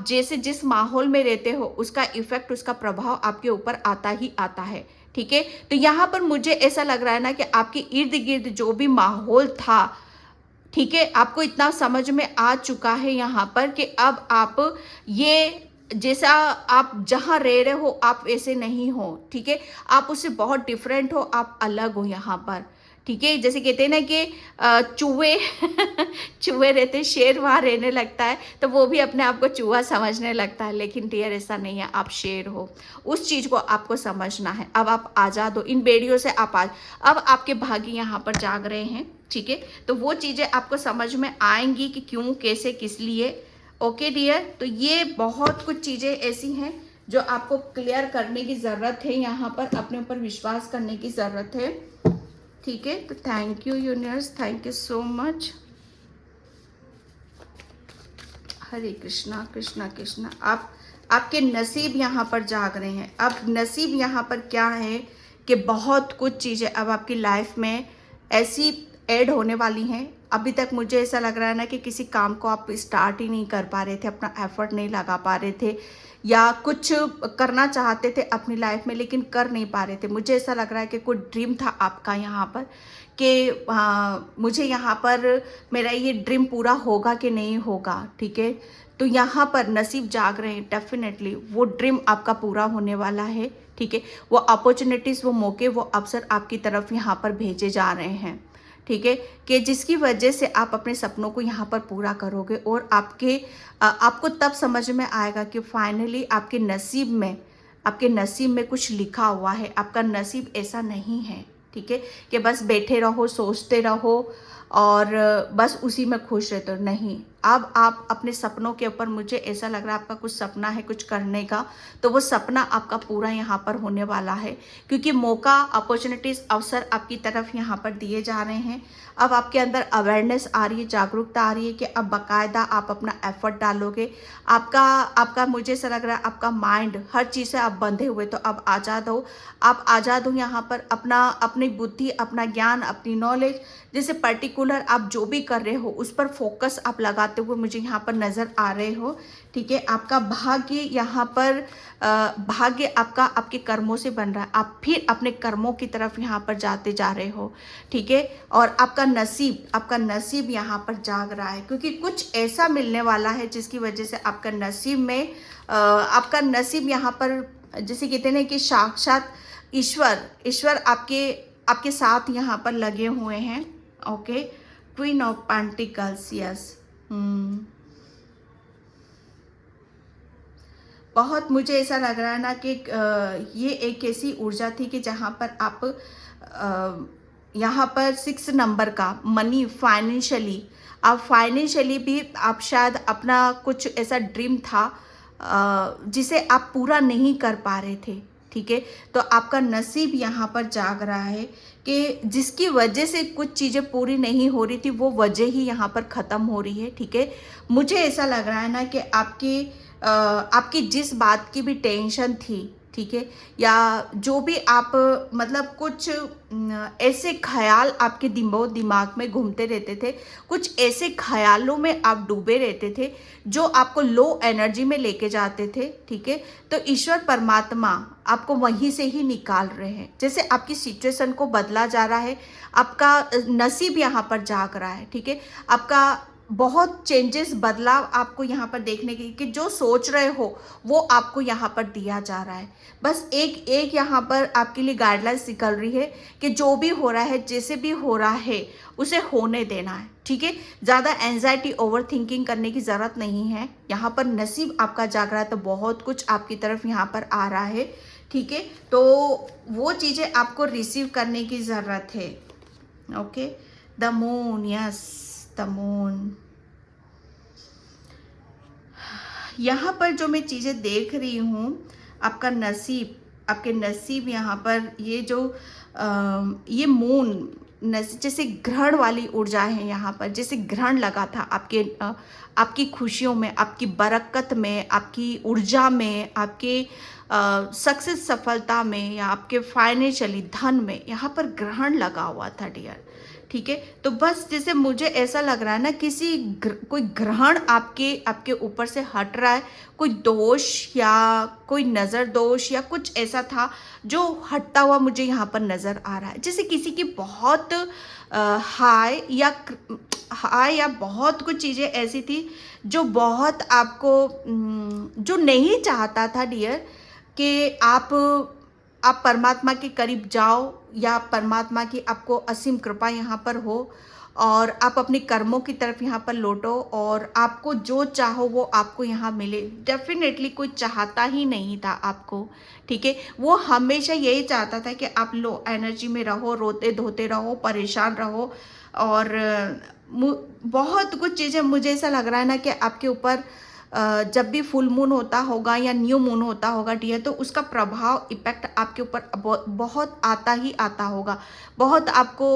जैसे जिस माहौल में रहते हो, उसका इफेक्ट, उसका प्रभाव आपके ऊपर आता ही आता है। ठीक है, तो यहाँ पर मुझे ऐसा लग रहा है ना कि आपके इर्द गिर्द जो भी माहौल था, ठीक है, आपको इतना समझ में आ चुका है यहाँ पर कि अब आप ये जैसा आप जहाँ रह रहे हो, आप वैसे नहीं हो। ठीक है, आप उससे बहुत डिफरेंट हो, आप अलग हो यहाँ पर। ठीक है, जैसे कहते हैं ना कि चूहे चूहे रहते, शेर वहाँ रहने लगता है, तो वो भी अपने आप को चूहा समझने लगता है। लेकिन डियर, ऐसा नहीं है, आप शेर हो। उस चीज़ को आपको समझना है। अब आप आज़ाद हो, इन बेड़ियों से आप अब आपके भाग्य यहाँ पर जाग रहे हैं। ठीक है, तो वो चीज़ें आपको समझ में आएंगी कि क्यों, कैसे, किस लिए। ओके डियर, तो ये बहुत कुछ चीज़ें ऐसी हैं जो आपको क्लियर करने की ज़रूरत है, यहाँ पर अपने ऊपर विश्वास करने की ज़रूरत है। ठीक है, तो thank you universe, thank you so much. Hare Krishna Krishna Krishna. आपके नसीब यहाँ पर जाग रहे हैं। अब नसीब यहाँ पर क्या है कि बहुत कुछ चीज़ें अब आपकी लाइफ में ऐसी ऐड होने वाली हैं। अभी तक मुझे ऐसा लग रहा है ना कि किसी काम को आप स्टार्ट ही नहीं कर पा रहे थे, अपना एफर्ट नहीं लगा पा रहे थे, या कुछ करना चाहते थे अपनी लाइफ में लेकिन कर नहीं पा रहे थे। मुझे ऐसा लग रहा है कि कोई ड्रीम था आपका यहाँ पर कि मुझे यहाँ पर मेरा ये ड्रीम पूरा होगा कि नहीं होगा। ठीक है, तो यहाँ पर नसीब जाग रहे हैं, डेफिनेटली वो ड्रीम आपका पूरा होने वाला है। ठीक है, वो अपॉर्चुनिटीज़, वो मौके, वो अवसर आपकी तरफ यहाँ पर भेजे जा रहे हैं। ठीक है, कि जिसकी वजह से आप अपने सपनों को यहाँ पर पूरा करोगे, और आपको तब समझ में आएगा कि फाइनली आपके नसीब में कुछ लिखा हुआ है। आपका नसीब ऐसा नहीं है, ठीक है, कि बस बैठे रहो, सोचते रहो और बस उसी में खुश रहते हो। नहीं, अब आप अपने सपनों के ऊपर, मुझे ऐसा लग रहा है आपका कुछ सपना है कुछ करने का, तो वो सपना आपका पूरा यहाँ पर होने वाला है, क्योंकि मौका, अपॉर्चुनिटीज, अवसर आपकी तरफ यहाँ पर दिए जा रहे हैं। अब आपके अंदर अवेयरनेस आ रही है, जागरूकता आ रही है कि अब बाकायदा आप अपना एफर्ट डालोगे। आपका आपका मुझे ऐसा लग रहा है आपका माइंड हर चीज़ से आप बंधे हुए, तो अब आज़ाद हो। आप आज़ाद हो यहाँ पर, अपनी बुद्धि, अपना ज्ञान, अपनी नॉलेज, जैसे पर्टिकुलर आप जो भी कर रहे हो उस पर फोकस आप लगाते हुए मुझे यहाँ पर नज़र आ रहे हो। ठीक है, आपका भाग्य यहाँ पर भाग्य आपका आपके कर्मों से बन रहा है। आप फिर अपने कर्मों की तरफ यहाँ पर जाते जा रहे हो। ठीक है, और आपका नसीब यहाँ पर जाग रहा है, क्योंकि कुछ ऐसा मिलने वाला है जिसकी वजह से आपका नसीब में आपका नसीब यहाँ पर, जैसे कहते हैं ना कि साक्षात ईश्वर आपके साथ यहाँ पर लगे हुए हैं। Okay, queen of pentacles, yes. बहुत मुझे ऐसा लग रहा है ना कि ये एक ऐसी ऊर्जा थी कि जहाँ पर आप यहाँ पर 6 नंबर का मनी, फाइनेंशियली भी आप शायद अपना कुछ ऐसा ड्रीम था जिसे आप पूरा नहीं कर पा रहे थे। ठीक है, तो आपका नसीब यहाँ पर जाग रहा है कि जिसकी वजह से कुछ चीज़ें पूरी नहीं हो रही थी, वो वजह ही यहाँ पर ख़त्म हो रही है। ठीक है, मुझे ऐसा लग रहा है ना कि आपकी जिस बात की भी टेंशन थी, ठीक है, या जो भी आप मतलब कुछ ऐसे ख्याल आपके दिमाग में घूमते रहते थे, कुछ ऐसे ख्यालों में आप डूबे रहते थे जो आपको लो एनर्जी में लेके जाते थे। ठीक है, तो ईश्वर परमात्मा आपको वहीं से ही निकाल रहे हैं। जैसे आपकी सिचुएशन को बदला जा रहा है, आपका नसीब यहाँ पर जाग रहा है। ठीक है, आपका बहुत चेंजेस, बदलाव आपको यहाँ पर देखने की, कि जो सोच रहे हो वो आपको यहाँ पर दिया जा रहा है। बस एक यहाँ पर आपके लिए गाइडलाइंस निकल रही है कि जो भी हो रहा है, जैसे भी हो रहा है, उसे होने देना है। ठीक है, ज़्यादा एंजाइटी, ओवर थिंकिंग करने की ज़रूरत नहीं है। यहाँ पर नसीब आपका जाग रहा है, तो बहुत कुछ आपकी तरफ यहाँ पर आ रहा है। ठीक है, तो वो चीज़ें आपको रिसीव करने की ज़रूरत है। Okay, the moon, yes, the moon. यहाँ पर जो मैं चीज़ें देख रही हूँ, आपके नसीब यहाँ पर ये जो ये मून जैसे ग्रहण वाली ऊर्जा है यहाँ पर, जैसे ग्रहण लगा था आपकी खुशियों में, आपकी बरकत में, आपकी ऊर्जा में, आपके सक्सेस, सफलता में, या आपके फाइनेंशियली धन में, यहाँ पर ग्रहण लगा हुआ था डियर। ठीक है, तो बस जैसे मुझे ऐसा लग रहा है ना, कोई ग्रहण आपके ऊपर से हट रहा है, कोई दोष या कोई नज़र दोष या कुछ ऐसा था जो हटता हुआ मुझे यहाँ पर नज़र आ रहा है। जैसे किसी की बहुत हाई या बहुत कुछ चीज़ें ऐसी थी जो बहुत आपको जो नहीं चाहता था डियर कि आप परमात्मा के करीब जाओ, या परमात्मा की आपको असीम कृपा यहाँ पर हो, और आप अपने कर्मों की तरफ यहाँ पर लौटो, और आपको जो चाहो वो आपको यहाँ मिले। डेफिनेटली कोई चाहता ही नहीं था आपको। ठीक है, वो हमेशा यही चाहता था कि आप लो एनर्जी में रहो, रोते धोते रहो, परेशान रहो, और बहुत कुछ चीज़ें, मुझे ऐसा लग रहा है ना कि आपके ऊपर जब भी फुल मून होता होगा या न्यू मून होता होगा डियर, तो उसका प्रभाव, इफेक्ट आपके ऊपर बहुत आता ही आता होगा। बहुत आपको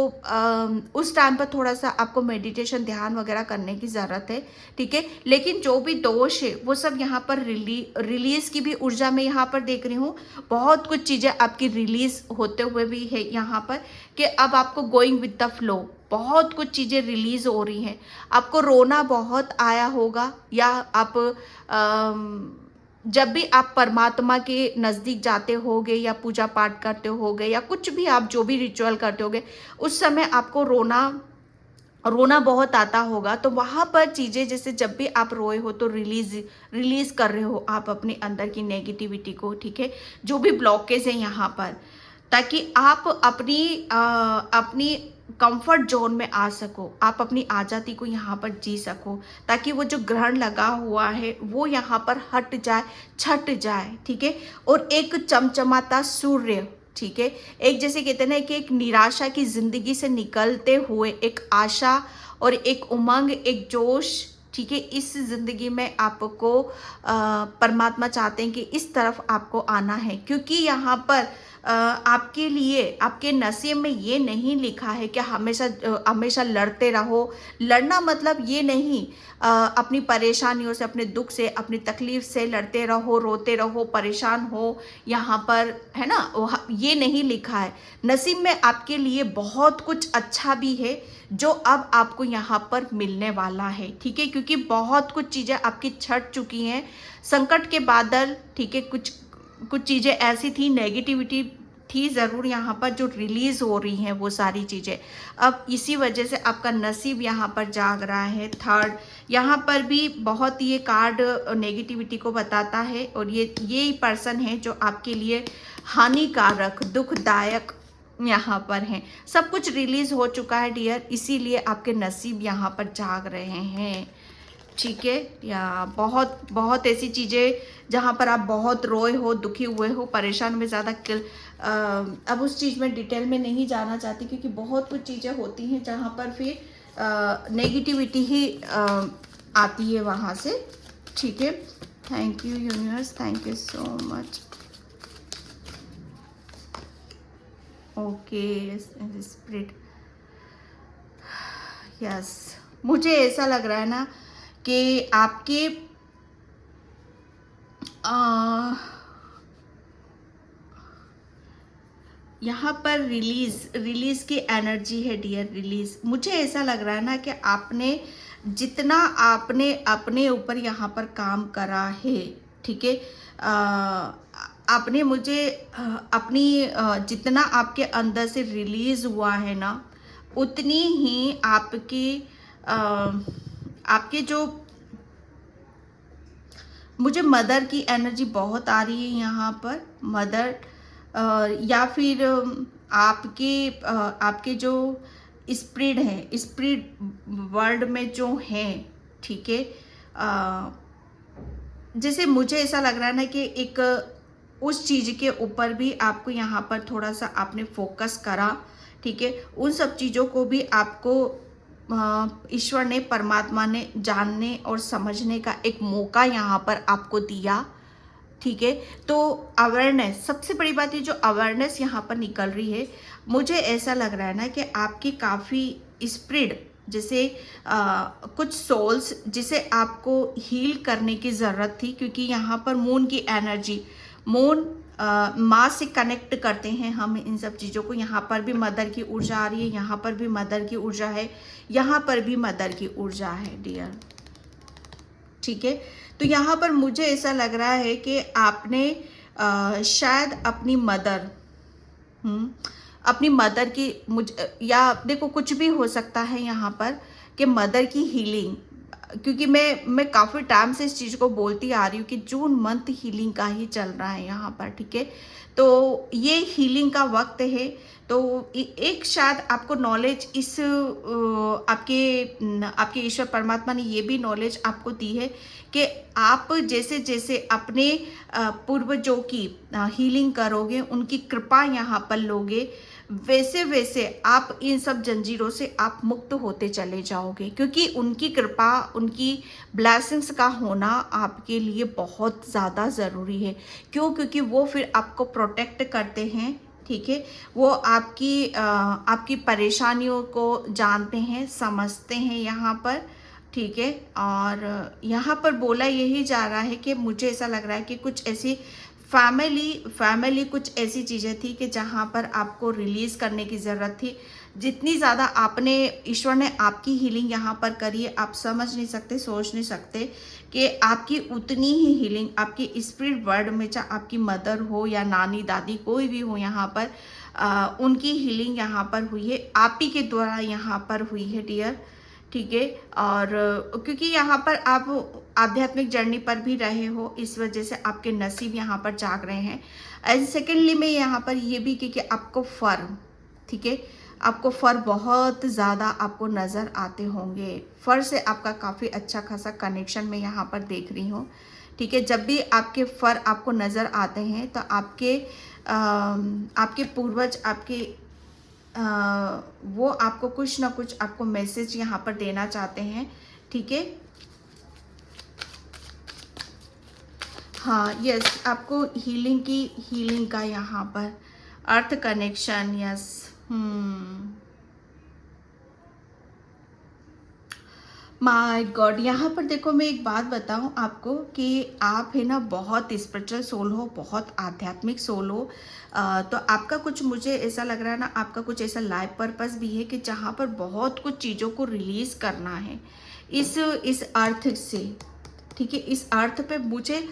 उस टाइम पर थोड़ा सा आपको मेडिटेशन, ध्यान वगैरह करने की ज़रूरत है। ठीक है, लेकिन जो भी दोष है वो सब यहाँ पर रिलीज़ की भी ऊर्जा में यहाँ पर देख रही हूँ। बहुत कुछ चीज़ें आपकी रिलीज़ होते हुए भी है यहाँ पर, कि अब आपको गोइंग विद द फ्लो, बहुत कुछ चीज़ें रिलीज़ हो रही हैं। आपको रोना बहुत आया होगा, या आप जब भी आप परमात्मा के नज़दीक जाते होगे, या पूजा पाठ करते होगे, या कुछ भी आप जो भी रिचुअल करते होगे, उस समय आपको रोना बहुत आता होगा। तो वहाँ पर चीज़ें, जैसे जब भी आप रोए हो तो रिलीज़ कर रहे हो आप अपने अंदर की नेगेटिविटी को। ठीक है, जो भी ब्लॉकेज है यहाँ पर, ताकि आप अपनी कंफर्ट जोन में आ सको, आप अपनी आज़ादी को यहाँ पर जी सको, ताकि वो जो ग्रहण लगा हुआ है वो यहाँ पर हट जाए, छट जाए। ठीक है, और एक चमचमाता सूर्य ठीक है। एक जैसे कहते हैं ना कि एक निराशा की ज़िंदगी से निकलते हुए एक आशा और एक उमंग, एक जोश, ठीक है, इस ज़िंदगी में आपको परमात्मा चाहते हैं कि इस तरफ आपको आना है, क्योंकि यहाँ पर आपके लिए आपके नसीब में ये नहीं लिखा है कि हमेशा लड़ते रहो। लड़ना मतलब ये नहीं अपनी परेशानियों से, अपने दुख से, अपनी तकलीफ से लड़ते रहो, रोते रहो, परेशान हो, यहाँ पर है ना, ये नहीं लिखा है। नसीब में आपके लिए बहुत कुछ अच्छा भी है जो अब आपको यहाँ पर मिलने वाला है, ठीक है, क्योंकि बहुत कुछ चीज़ें आपकी छट चुकी हैं, संकट के बादल, ठीक है, कुछ कुछ चीज़ें ऐसी थी, नेगेटिविटी थी ज़रूर यहाँ पर, जो रिलीज़ हो रही हैं वो सारी चीज़ें। अब इसी वजह से आपका नसीब यहाँ पर जाग रहा है। थर्ड, यहाँ पर भी बहुत ये कार्ड नेगेटिविटी को बताता है, और ये पर्सन है जो आपके लिए हानिकारक, दुखदायक यहाँ पर हैं। सब कुछ रिलीज हो चुका है डियर, इसीलिए आपके नसीब यहाँ पर जाग रहे हैं, ठीक है। या बहुत बहुत ऐसी चीज़ें जहाँ पर आप बहुत रोए हो, दुखी हुए हो, परेशान में ज़्यादा अब उस चीज़ में डिटेल में नहीं जाना चाहती, क्योंकि बहुत कुछ चीज़ें होती हैं जहाँ पर फिर नेगेटिविटी ही आती है वहाँ से, ठीक है। Thank you universe, thank you so much. Okay spirit, yes, मुझे ऐसा लग रहा है ना कि आपके यहाँ पर रिलीज की एनर्जी है डियर, रिलीज। मुझे ऐसा लग रहा है ना कि आपने जितना आपने अपने ऊपर यहाँ पर काम करा है, ठीक है, आपने मुझे अपनी जितना आपके अंदर से रिलीज हुआ है ना, उतनी ही आपके जो, मुझे मदर की एनर्जी बहुत आ रही है यहाँ पर। मदर या फिर आपके जो स्पिरिट है, स्पिरिट वर्ल्ड में जो हैं, ठीक है, जैसे मुझे ऐसा लग रहा है ना कि एक उस चीज़ के ऊपर भी आपको यहाँ पर थोड़ा सा आपने फोकस करा, ठीक है। उन सब चीज़ों को भी आपको ईश्वर ने, परमात्मा ने जानने और समझने का एक मौका यहाँ पर आपको दिया, ठीक है। तो अवेयरनेस, सबसे बड़ी बात है जो अवेयरनेस यहाँ पर निकल रही है, मुझे ऐसा लग रहा है ना कि आपकी काफ़ी स्पिरिट, जैसे कुछ सोल्स जिसे आपको हील करने की ज़रूरत थी, क्योंकि यहाँ पर मून की एनर्जी, मून माँ से कनेक्ट करते हैं हम इन सब चीज़ों को। यहाँ पर भी मदर की ऊर्जा आ रही है, यहाँ पर भी मदर की ऊर्जा है, यहाँ पर भी मदर की ऊर्जा है डियर, ठीक है। तो यहाँ पर मुझे ऐसा लग रहा है कि आपने शायद अपनी मदर, अपनी मदर की, या देखो कुछ भी हो सकता है यहाँ पर कि मदर की हीलिंग, क्योंकि मैं काफ़ी टाइम से इस चीज़ को बोलती आ रही हूँ कि जून मंथ हीलिंग का ही चल रहा है यहाँ पर, ठीक है। तो ये हीलिंग का वक्त है। तो एक शायद आपको नॉलेज इस आपके ईश्वर परमात्मा ने ये भी नॉलेज आपको दी है कि आप जैसे जैसे अपने पूर्वजों की हीलिंग करोगे, उनकी कृपा यहाँ पर लोगे, वैसे वैसे आप इन सब जंजीरों से आप मुक्त होते चले जाओगे, क्योंकि उनकी कृपा, उनकी ब्लेसिंग्स का होना आपके लिए बहुत ज़्यादा ज़रूरी है। क्यों? क्योंकि वो फिर आपको प्रोटेक्ट करते हैं, ठीक है। वो आपकी परेशानियों को जानते हैं, समझते हैं यहाँ पर, ठीक है। और यहाँ पर बोला यही जा रहा है कि मुझे ऐसा लग रहा है कि कुछ ऐसी फैमिली कुछ ऐसी चीज़ें थी कि जहाँ पर आपको रिलीज़ करने की ज़रूरत थी। जितनी ज़्यादा आपने, ईश्वर ने आपकी हीलिंग यहाँ पर करी है, आप समझ नहीं सकते, सोच नहीं सकते कि आपकी उतनी ही हीलिंग आपकी स्पिरिट वर्ल्ड में, चाहे आपकी मदर हो या नानी दादी कोई भी हो यहाँ पर, उनकी हीलिंग यहाँ पर हुई है, आप ही के द्वारा यहाँ पर हुई है डियर, ठीक है। और क्योंकि यहाँ पर आप आध्यात्मिक जर्नी पर भी रहे हो, इस वजह से आपके नसीब यहाँ पर जाग रहे हैं। एंड सेकेंडली में यहाँ पर ये भी कि आपको फर, ठीक है, आपको फर बहुत ज़्यादा आपको नज़र आते होंगे। फर से आपका काफ़ी अच्छा खासा कनेक्शन मैं यहाँ पर देख रही हूँ, ठीक है। जब भी आपके फर आपको नज़र आते हैं तो आपके आपके पूर्वज आपके वो आपको कुछ ना कुछ आपको मैसेज यहाँ पर देना चाहते हैं, ठीक है। हाँ, यस, आपको हीलिंग का यहाँ पर अर्थ कनेक्शन, यस। माय गॉड, यहाँ पर देखो मैं एक बात बताऊँ आपको कि आप है ना बहुत स्पिरिचुअल सोल हो, बहुत आध्यात्मिक सोल हो। तो आपका कुछ, मुझे ऐसा लग रहा है ना, आपका कुछ ऐसा लाइफ पर्पस भी है कि जहाँ पर बहुत कुछ चीज़ों को रिलीज करना है इस अर्थ से, ठीक है। इस अर्थ पे मुझे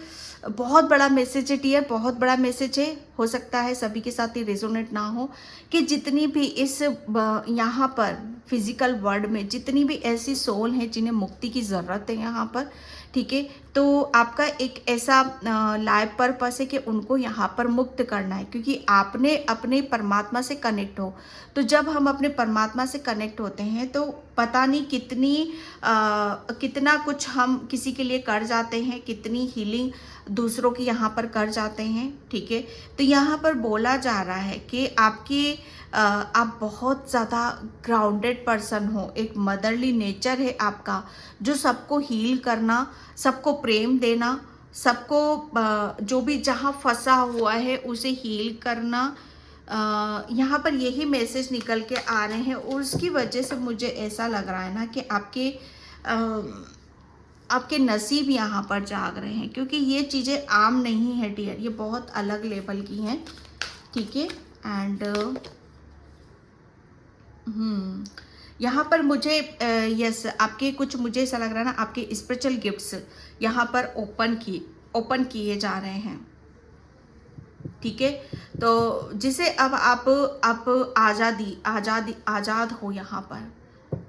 बहुत बड़ा मैसेज है डियर, बहुत बड़ा मैसेज है। हो सकता है सभी के साथ ये रेजोनेट ना हो, कि जितनी भी इस यहाँ पर फिजिकल वर्ल्ड में जितनी भी ऐसी सोल हैं जिन्हें मुक्ति की ज़रूरत है यहाँ पर, ठीक है। तो आपका एक ऐसा लाइफ पर्पस है कि उनको यहाँ पर मुक्त करना है, क्योंकि आपने अपने परमात्मा से कनेक्ट हो। तो जब हम अपने परमात्मा से कनेक्ट होते हैं तो पता नहीं कितना कुछ हम किसी के लिए कर जाते हैं, कितनी हीलिंग दूसरों की यहाँ पर कर जाते हैं, ठीक है। तो यहाँ पर बोला जा रहा है कि आप बहुत ज़्यादा ग्राउंडेड पर्सन हो, एक मदरली नेचर है आपका, जो सबको हील करना, सबको प्रेम देना, सबको जो भी जहाँ फंसा हुआ है उसे हील करना। यहाँ पर यही मैसेज निकल के आ रहे हैं, और उसकी वजह से मुझे ऐसा लग रहा है ना कि आपके नसीब यहाँ पर जाग रहे हैं, क्योंकि ये चीज़ें आम नहीं है डियर, ये बहुत अलग लेवल की हैं, ठीक है। एंड यहाँ पर मुझे यस, आपके कुछ, मुझे ऐसा लग रहा है ना, आपके स्पिरिचुअल गिफ्ट्स यहाँ पर ओपन किए जा रहे हैं, ठीक है। तो जिसे अब आप आज़ाद हो यहाँ पर,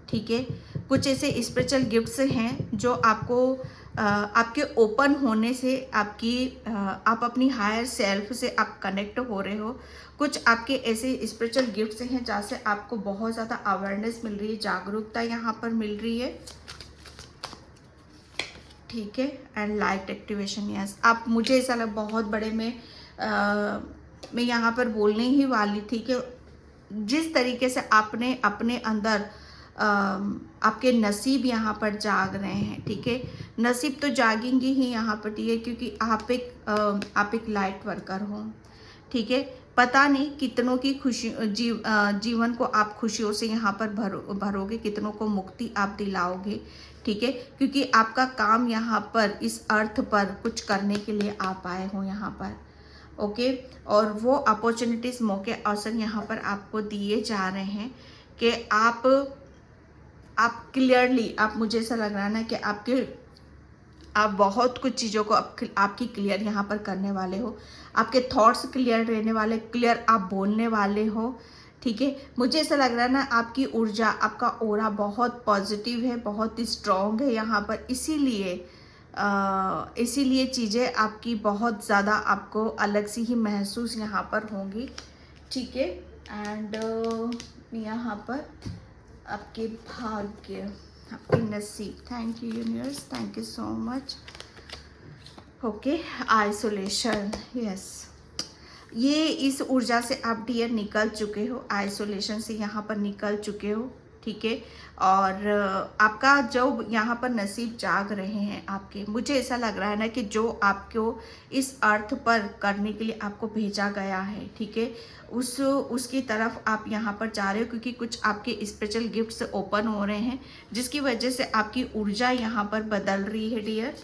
ठीक है। कुछ ऐसे स्पिरिचुअल गिफ्ट्स हैं जो आपको आपके ओपन होने से आप अपनी हायर सेल्फ से आप कनेक्ट हो रहे हो। कुछ आपके ऐसे स्पिरिचुअल गिफ्ट्स हैं जहाँ से आपको बहुत ज़्यादा अवेयरनेस मिल रही है, जागरूकता यहाँ पर मिल रही है, ठीक है। एंड लाइट एक्टिवेशन, यस, आप, मुझे ऐसा लग बहुत बड़े में मैं यहाँ पर बोलने ही वाली थी कि जिस तरीके से आपने अपने अंदर आपके नसीब यहाँ पर जाग रहे हैं, ठीक है। नसीब तो जागेंगे ही यहाँ पर, ठीक है, क्योंकि आप एक लाइट वर्कर हो, ठीक है। पता नहीं कितनों की जीवन को आप खुशियों से यहाँ पर भरोगे, कितनों को मुक्ति आप दिलाओगे, ठीक है, क्योंकि आपका काम यहाँ पर इस अर्थ पर कुछ करने के लिए आप आए हो यहाँ पर, ओके। और वो अपॉर्चुनिटीज़, मौके, अवसर यहाँ पर आपको दिए जा रहे हैं कि आप क्लियरली, आप, मुझे ऐसा लग रहा है ना कि आप बहुत कुछ चीज़ों को आपकी क्लियर यहाँ पर करने वाले हो, आपके थॉट्स क्लियर रहने वाले, क्लियर आप बोलने वाले हो, ठीक है। मुझे ऐसा लग रहा है ना, आपकी ऊर्जा, आपका ऑरा बहुत पॉजिटिव है, बहुत स्ट्रॉन्ग है यहाँ पर, इसीलिए चीज़ें आपकी बहुत ज़्यादा आपको अलग सी ही महसूस यहाँ पर होंगी, ठीक है। एंड यहाँ पर आपके भाग्य, आपके नसीब, thank you universe, thank you so much, okay. Isolation, yes, ये इस ऊर्जा से आप डियर निकल चुके हो, आइसोलेशन से यहाँ पर निकल चुके हो, ठीक है। और आपका जो यहाँ पर नसीब जाग रहे हैं आपके, मुझे ऐसा लग रहा है ना कि जो आपको इस अर्थ पर करने के लिए आपको भेजा गया है, ठीक है, उसकी तरफ आप यहाँ पर जा रहे हो, क्योंकि कुछ आपके स्पेशल गिफ्ट्स ओपन हो रहे हैं, जिसकी वजह से आपकी ऊर्जा यहाँ पर बदल रही है डियर।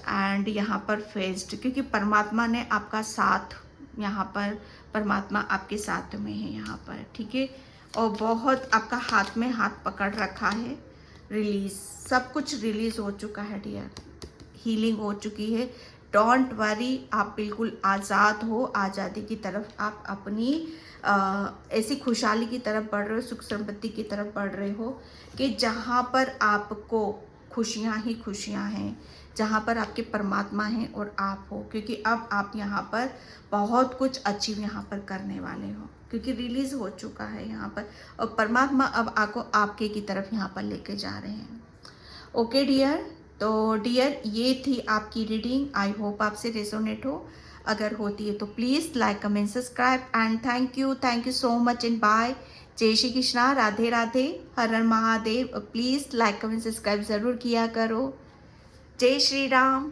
एंड यहाँ पर फेस्ड, क्योंकि परमात्मा ने आपका साथ, यहाँ पर परमात्मा आपके साथ में है यहाँ पर, ठीक है। और बहुत आपका हाथ में हाथ पकड़ रखा है, रिलीज, सब कुछ रिलीज हो चुका है डियर, हीलिंग हो चुकी है, डोंट वरी, आप बिल्कुल आज़ाद हो, आज़ादी की तरफ आप अपनी ऐसी खुशहाली की तरफ बढ़ रहे हो, सुख समृद्धि की तरफ बढ़ रहे हो, कि जहाँ पर आपको खुशियाँ ही खुशियाँ हैं, जहाँ पर आपके परमात्मा हैं और आप हो, क्योंकि अब आप यहाँ पर बहुत कुछ अचीव यहाँ पर करने वाले हो, क्योंकि रिलीज हो चुका है यहाँ पर, और परमात्मा अब आपको आपके की तरफ यहाँ पर लेके जा रहे हैं, ओके डियर। तो डियर, ये थी आपकी रीडिंग। आई होप आपसे रेजोनेट हो। अगर होती है तो please like comment subscribe and thank you so much and bye. जय श्री कृष्णा, राधे राधे, हर हर Mahadev. Please like comment subscribe ज़रूर किया करो। जय श्री राम।